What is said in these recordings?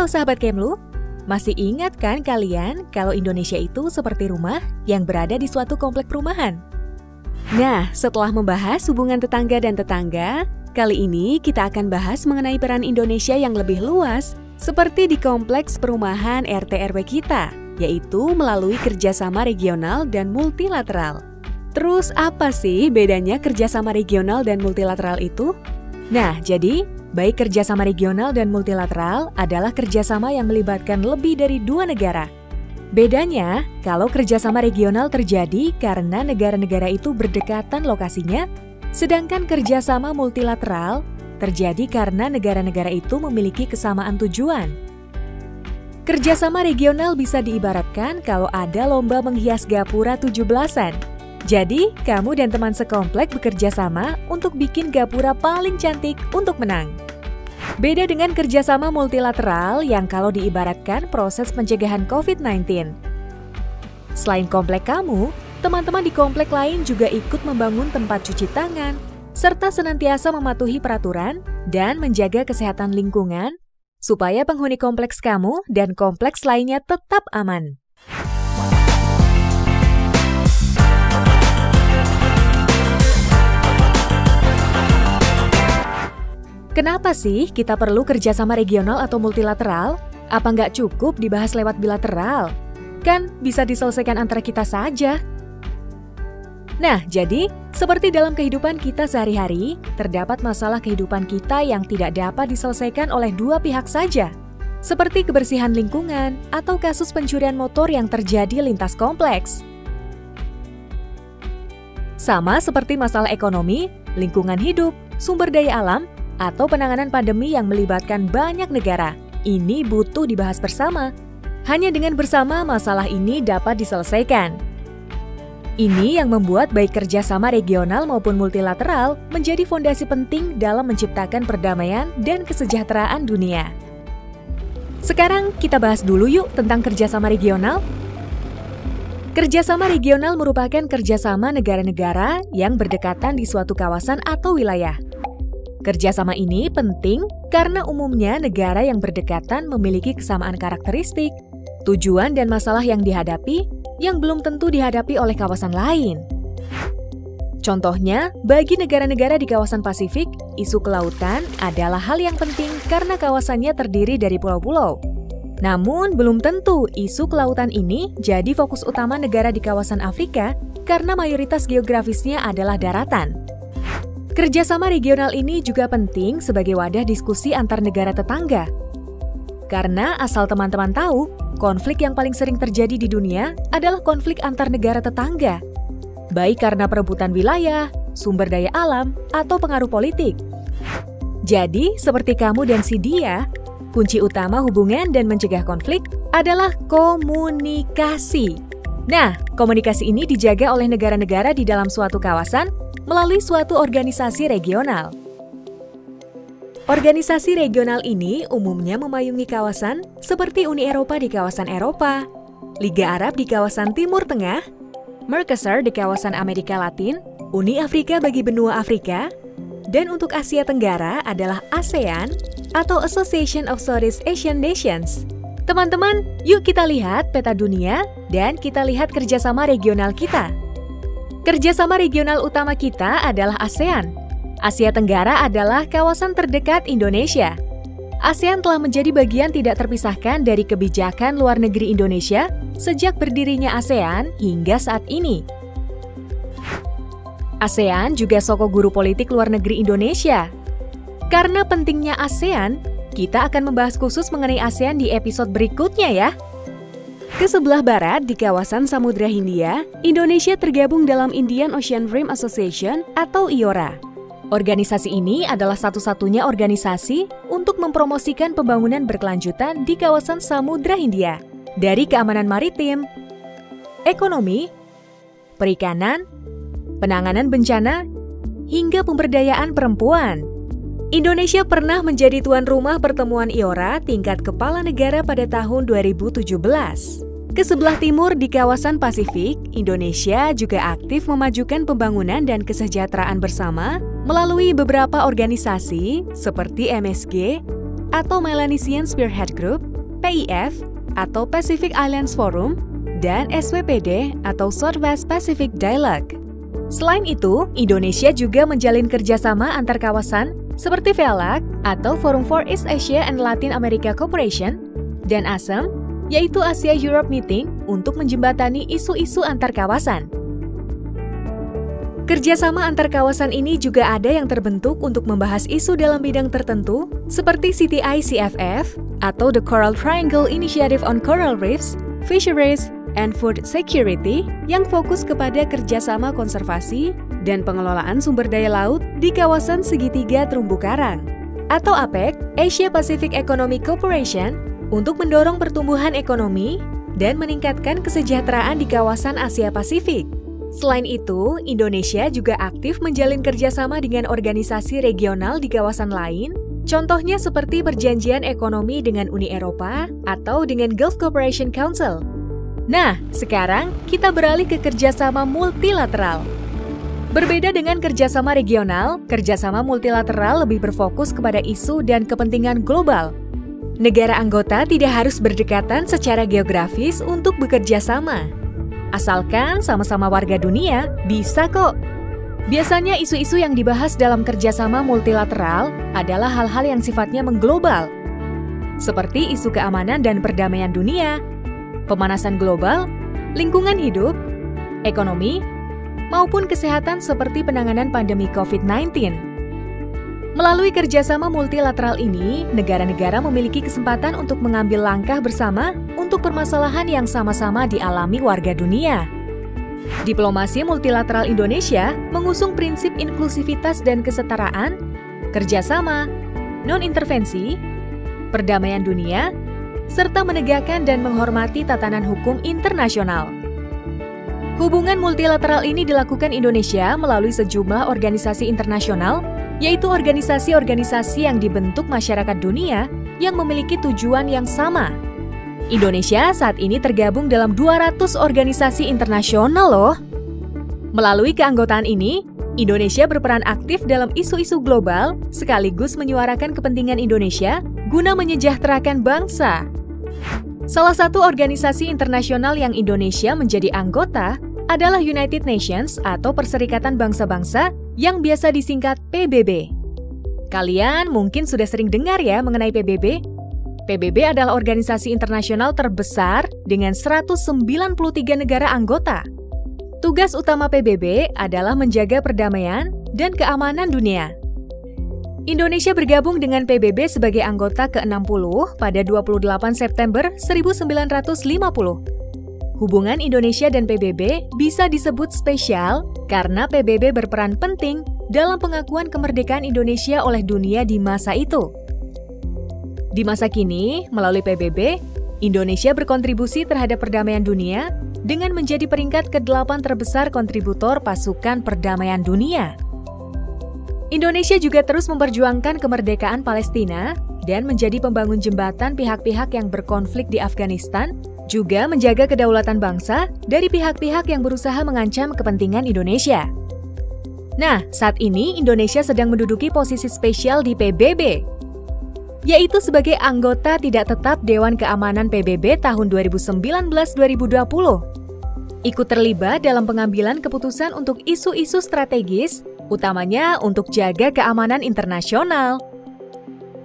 Halo sahabat Kemlu, masih ingat kan kalian kalau Indonesia itu seperti rumah yang berada di suatu komplek perumahan? Nah, setelah membahas hubungan tetangga dan tetangga, kali ini kita akan bahas mengenai peran Indonesia yang lebih luas seperti di kompleks perumahan RT/RW kita, yaitu melalui kerjasama regional dan multilateral. Terus apa sih bedanya kerjasama regional dan multilateral itu? Nah, jadi baik kerjasama regional dan multilateral adalah kerjasama yang melibatkan lebih dari dua negara. Bedanya, kalau kerjasama regional terjadi karena negara-negara itu berdekatan lokasinya, sedangkan kerjasama multilateral terjadi karena negara-negara itu memiliki kesamaan tujuan. Kerjasama regional bisa diibaratkan kalau ada lomba menghias gapura 17-an. Jadi, kamu dan teman sekomplek bekerja sama untuk bikin gapura paling cantik untuk menang. Beda dengan kerjasama multilateral yang kalau diibaratkan proses pencegahan COVID-19. Selain komplek kamu, teman-teman di komplek lain juga ikut membangun tempat cuci tangan, serta senantiasa mematuhi peraturan dan menjaga kesehatan lingkungan, supaya penghuni kompleks kamu dan kompleks lainnya tetap aman. Kenapa sih kita perlu kerjasama regional atau multilateral? Apa nggak cukup dibahas lewat bilateral? Kan bisa diselesaikan antara kita saja. Nah, jadi seperti dalam kehidupan kita sehari-hari, terdapat masalah kehidupan kita yang tidak dapat diselesaikan oleh dua pihak saja. Seperti kebersihan lingkungan atau kasus pencurian motor yang terjadi lintas kompleks. Sama seperti masalah ekonomi, lingkungan hidup, sumber daya alam, atau penanganan pandemi yang melibatkan banyak negara. Ini butuh dibahas bersama. Hanya dengan bersama masalah ini dapat diselesaikan. Ini yang membuat baik kerjasama regional maupun multilateral menjadi fondasi penting dalam menciptakan perdamaian dan kesejahteraan dunia. Sekarang kita bahas dulu yuk tentang kerjasama regional. Kerjasama regional merupakan kerjasama negara-negara yang berdekatan di suatu kawasan atau wilayah. Kerjasama ini penting karena umumnya negara yang berdekatan memiliki kesamaan karakteristik, tujuan dan masalah yang dihadapi yang belum tentu dihadapi oleh kawasan lain. Contohnya, bagi negara-negara di kawasan Pasifik, isu kelautan adalah hal yang penting karena kawasannya terdiri dari pulau-pulau. Namun, belum tentu isu kelautan ini jadi fokus utama negara di kawasan Afrika karena mayoritas geografisnya adalah daratan. Kerjasama regional ini juga penting sebagai wadah diskusi antar negara tetangga. Karena asal teman-teman tahu, konflik yang paling sering terjadi di dunia adalah konflik antar negara tetangga. Baik karena perebutan wilayah, sumber daya alam, atau pengaruh politik. Jadi, seperti kamu dan si dia, kunci utama hubungan dan mencegah konflik adalah komunikasi. Nah, komunikasi ini dijaga oleh negara-negara di dalam suatu kawasan melalui suatu organisasi regional. Organisasi regional ini umumnya memayungi kawasan seperti Uni Eropa di kawasan Eropa, Liga Arab di kawasan Timur Tengah, Mercosur di kawasan Amerika Latin, Uni Afrika bagi benua Afrika, dan untuk Asia Tenggara adalah ASEAN atau Association of Southeast Asian Nations. Teman-teman, yuk kita lihat peta dunia dan kita lihat kerjasama regional kita. Kerjasama regional utama kita adalah ASEAN. Asia Tenggara adalah kawasan terdekat Indonesia. ASEAN telah menjadi bagian tidak terpisahkan dari kebijakan luar negeri Indonesia sejak berdirinya ASEAN hingga saat ini. ASEAN juga sokong guru politik luar negeri Indonesia. Karena pentingnya ASEAN, kita akan membahas khusus mengenai ASEAN di episode berikutnya ya. Ke sebelah barat, di kawasan Samudra Hindia, Indonesia tergabung dalam Indian Ocean Rim Association atau IORA. Organisasi ini adalah satu-satunya organisasi untuk mempromosikan pembangunan berkelanjutan di kawasan Samudra Hindia, dari keamanan maritim, ekonomi, perikanan, penanganan bencana, hingga pemberdayaan perempuan. Indonesia pernah menjadi tuan rumah pertemuan IORA tingkat kepala negara pada tahun 2017. Ke sebelah timur di kawasan Pasifik, Indonesia juga aktif memajukan pembangunan dan kesejahteraan bersama melalui beberapa organisasi seperti MSG atau Melanesian Spearhead Group, PIF atau Pacific Islands Forum dan SWPD atau Southwest Pacific Dialogue. Selain itu, Indonesia juga menjalin kerjasama antar kawasan seperti VELAC atau Forum for East Asia and Latin America Cooperation dan ASEM, yaitu Asia-Europe Meeting untuk menjembatani isu-isu antar kawasan. Kerjasama antar kawasan ini juga ada yang terbentuk untuk membahas isu dalam bidang tertentu seperti CTI-CFF atau The Coral Triangle Initiative on Coral Reefs, Fisheries, and Food Security yang fokus kepada kerjasama konservasi dan pengelolaan sumber daya laut di kawasan segitiga terumbu karang, atau APEC, Asia Pacific Economic Cooperation, untuk mendorong pertumbuhan ekonomi dan meningkatkan kesejahteraan di kawasan Asia Pasifik. Selain itu, Indonesia juga aktif menjalin kerjasama dengan organisasi regional di kawasan lain, contohnya seperti Perjanjian Ekonomi dengan Uni Eropa atau dengan Gulf Cooperation Council. Nah, sekarang kita beralih ke kerjasama multilateral. Berbeda dengan kerjasama regional, kerjasama multilateral lebih berfokus kepada isu dan kepentingan global. Negara anggota tidak harus berdekatan secara geografis untuk bekerja sama. Asalkan sama-sama warga dunia, bisa kok. Biasanya isu-isu yang dibahas dalam kerjasama multilateral adalah hal-hal yang sifatnya mengglobal, seperti isu keamanan dan perdamaian dunia, pemanasan global, lingkungan hidup, ekonomi, maupun kesehatan seperti penanganan pandemi COVID-19. Melalui kerjasama multilateral ini, negara-negara memiliki kesempatan untuk mengambil langkah bersama untuk permasalahan yang sama-sama dialami warga dunia. Diplomasi multilateral Indonesia mengusung prinsip inklusivitas dan kesetaraan, kerjasama, non-intervensi, perdamaian dunia, serta menegakkan dan menghormati tatanan hukum internasional. Hubungan multilateral ini dilakukan Indonesia melalui sejumlah organisasi internasional, yaitu organisasi-organisasi yang dibentuk masyarakat dunia yang memiliki tujuan yang sama. Indonesia saat ini tergabung dalam 200 organisasi internasional loh. Melalui keanggotaan ini, Indonesia berperan aktif dalam isu-isu global sekaligus menyuarakan kepentingan Indonesia guna menyejahterakan bangsa. Salah satu organisasi internasional yang Indonesia menjadi anggota adalah United Nations atau Perserikatan Bangsa-Bangsa yang biasa disingkat PBB. Kalian mungkin sudah sering dengar ya mengenai PBB. PBB adalah organisasi internasional terbesar dengan 193 negara anggota. Tugas utama PBB adalah menjaga perdamaian dan keamanan dunia. Indonesia bergabung dengan PBB sebagai anggota ke-60 pada 28 September 1950. Hubungan Indonesia dan PBB bisa disebut spesial karena PBB berperan penting dalam pengakuan kemerdekaan Indonesia oleh dunia di masa itu. Di masa kini, melalui PBB, Indonesia berkontribusi terhadap perdamaian dunia dengan menjadi peringkat ke-8 terbesar kontributor pasukan perdamaian dunia. Indonesia juga terus memperjuangkan kemerdekaan Palestina dan menjadi pembangun jembatan pihak-pihak yang berkonflik di Afghanistan, juga menjaga kedaulatan bangsa dari pihak-pihak yang berusaha mengancam kepentingan Indonesia. Nah, saat ini Indonesia sedang menduduki posisi spesial di PBB, yaitu sebagai anggota tidak tetap Dewan Keamanan PBB tahun 2019-2020. Ikut terlibat dalam pengambilan keputusan untuk isu-isu strategis, utamanya untuk jaga keamanan internasional.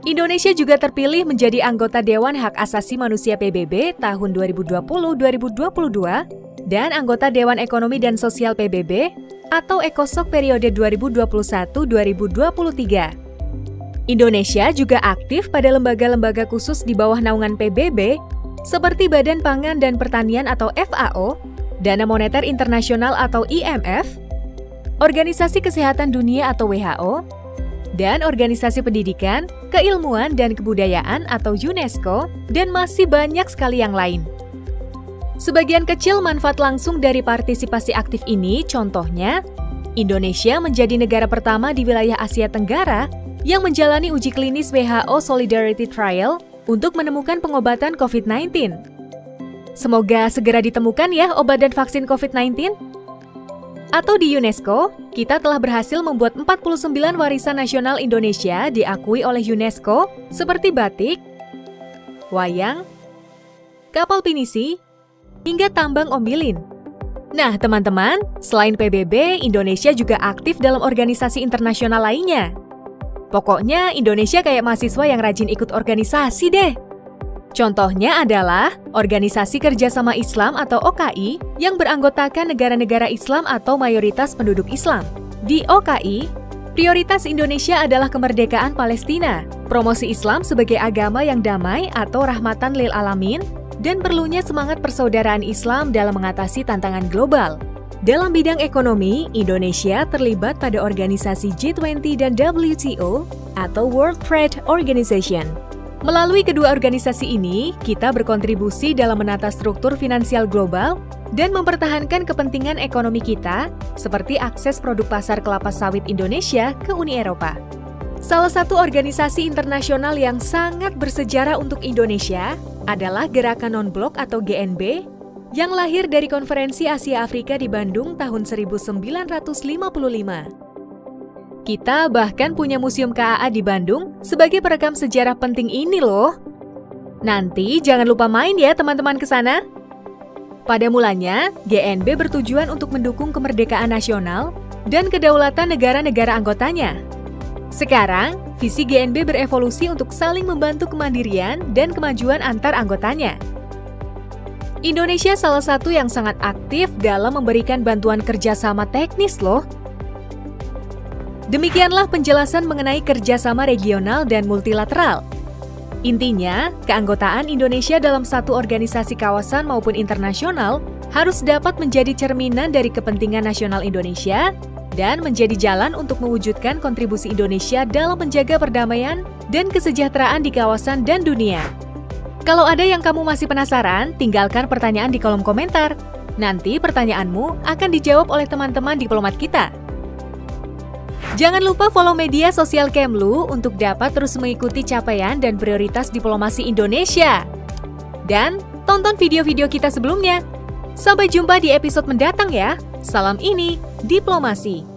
Indonesia juga terpilih menjadi anggota Dewan Hak Asasi Manusia PBB tahun 2020-2022 dan anggota Dewan Ekonomi dan Sosial PBB atau ECOSOC periode 2021-2023. Indonesia juga aktif pada lembaga-lembaga khusus di bawah naungan PBB seperti Badan Pangan dan Pertanian atau FAO, Dana Moneter Internasional atau IMF, Organisasi Kesehatan Dunia atau WHO, dan Organisasi Pendidikan, Keilmuan, dan Kebudayaan atau UNESCO, dan masih banyak sekali yang lain. Sebagian kecil manfaat langsung dari partisipasi aktif ini, contohnya, Indonesia menjadi negara pertama di wilayah Asia Tenggara yang menjalani uji klinis WHO Solidarity Trial untuk menemukan pengobatan COVID-19. Semoga segera ditemukan ya obat dan vaksin COVID-19. Atau di UNESCO, kita telah berhasil membuat 49 warisan nasional Indonesia diakui oleh UNESCO seperti batik, wayang, kapal pinisi, hingga tambang ombilin. Nah, teman-teman, selain PBB, Indonesia juga aktif dalam organisasi internasional lainnya. Pokoknya, Indonesia kayak mahasiswa yang rajin ikut organisasi deh. Contohnya adalah Organisasi Kerjasama Islam atau OKI yang beranggotakan negara-negara Islam atau mayoritas penduduk Islam. Di OKI, prioritas Indonesia adalah kemerdekaan Palestina, promosi Islam sebagai agama yang damai atau rahmatan lil alamin, dan perlunya semangat persaudaraan Islam dalam mengatasi tantangan global. Dalam bidang ekonomi, Indonesia terlibat pada organisasi G20 dan WTO atau World Trade Organization. Melalui kedua organisasi ini, kita berkontribusi dalam menata struktur finansial global dan mempertahankan kepentingan ekonomi kita, seperti akses produk pasar kelapa sawit Indonesia ke Uni Eropa. Salah satu organisasi internasional yang sangat bersejarah untuk Indonesia adalah Gerakan Non-Blok atau GNB yang lahir dari Konferensi Asia Afrika di Bandung tahun 1955. Kita bahkan punya Museum KAA di Bandung sebagai perekam sejarah penting ini loh. Nanti jangan lupa main ya teman-teman ke sana. Pada mulanya, GNB bertujuan untuk mendukung kemerdekaan nasional dan kedaulatan negara-negara anggotanya. Sekarang, visi GNB berevolusi untuk saling membantu kemandirian dan kemajuan antar anggotanya. Indonesia salah satu yang sangat aktif dalam memberikan bantuan kerjasama teknis loh. Demikianlah penjelasan mengenai kerjasama regional dan multilateral. Intinya, keanggotaan Indonesia dalam satu organisasi kawasan maupun internasional harus dapat menjadi cerminan dari kepentingan nasional Indonesia dan menjadi jalan untuk mewujudkan kontribusi Indonesia dalam menjaga perdamaian dan kesejahteraan di kawasan dan dunia. Kalau ada yang kamu masih penasaran, tinggalkan pertanyaan di kolom komentar. Nanti pertanyaanmu akan dijawab oleh teman-teman diplomat kita. Jangan lupa follow media sosial Kemlu untuk dapat terus mengikuti capaian dan prioritas diplomasi Indonesia. Dan tonton video-video kita sebelumnya. Sampai jumpa di episode mendatang ya. Salam ini, diplomasi.